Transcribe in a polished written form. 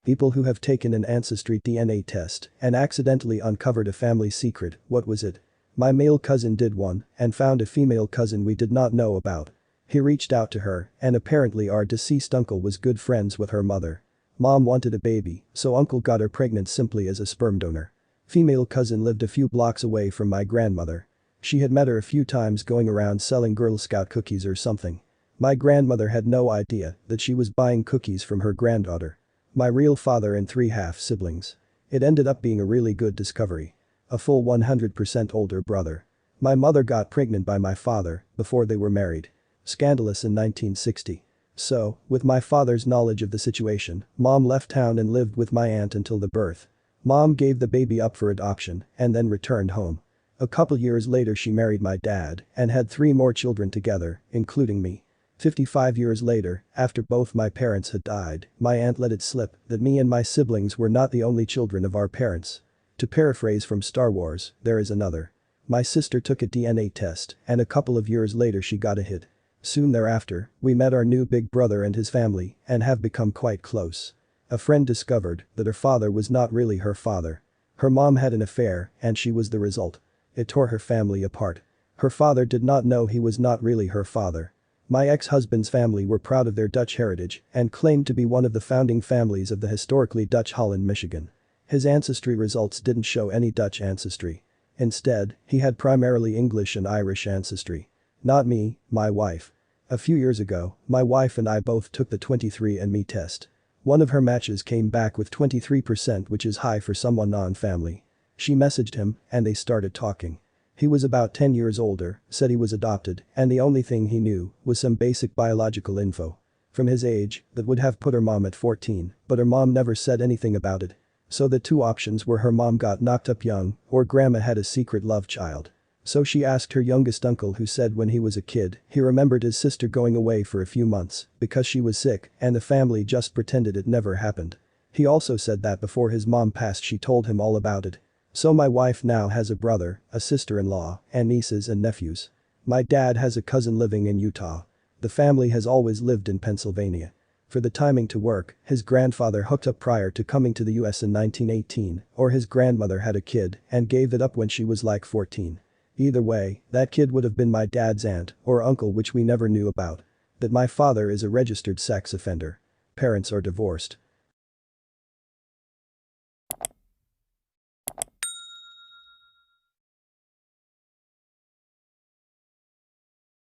People who have taken an ancestry DNA test and accidentally uncovered a family secret, what was it? My male cousin did one and found a female cousin we did not know about. He reached out to her and apparently our deceased uncle was good friends with her mother. Mom wanted a baby, so uncle got her pregnant simply as a sperm donor. Female cousin lived a few blocks away from my grandmother. She had met her a few times going around selling Girl Scout cookies or something. My grandmother had no idea that she was buying cookies from her granddaughter. My real father and 3 half-siblings. It ended up being a really good discovery. A full 100% older brother. My mother got pregnant by my father before they were married. Scandalous in 1960. So, with my father's knowledge of the situation, mom left town and lived with my aunt until the birth. Mom gave the baby up for adoption and then returned home. A couple years later she married my dad and had 3 more children together, including me. 55 years later, after both my parents had died, my aunt let it slip that me and my siblings were not the only children of our parents. To paraphrase from Star Wars, there is another. My sister took a DNA test and a couple of years later she got a hit. Soon thereafter, we met our new big brother and his family and have become quite close. A friend discovered that her father was not really her father. Her mom had an affair and she was the result. It tore her family apart. Her father did not know he was not really her father. My ex-husband's family were proud of their Dutch heritage and claimed to be one of the founding families of the historically Dutch Holland, Michigan. His ancestry results didn't show any Dutch ancestry. Instead, he had primarily English and Irish ancestry. Not me, my wife. A few years ago, my wife and I both took the 23andMe test. One of her matches came back with 23%, which is high for someone non-family. She messaged him and they started talking. He was about 10 years older, said he was adopted, and the only thing he knew was some basic biological info. From his age, that would have put her mom at 14, but her mom never said anything about it. So the 2 options were her mom got knocked up young, or grandma had a secret love child. So she asked her youngest uncle, who said when he was a kid, he remembered his sister going away for a few months because she was sick and the family just pretended it never happened. He also said that before his mom passed she told him all about it. So my wife now has a brother, a sister-in-law, and nieces and nephews. My dad has a cousin living in Utah. The family has always lived in Pennsylvania. For the timing to work, his grandfather hooked up prior to coming to the US in 1918, or his grandmother had a kid and gave it up when she was like 14. Either way, that kid would have been my dad's aunt or uncle, which we never knew about. That my father is a registered sex offender. Parents are divorced.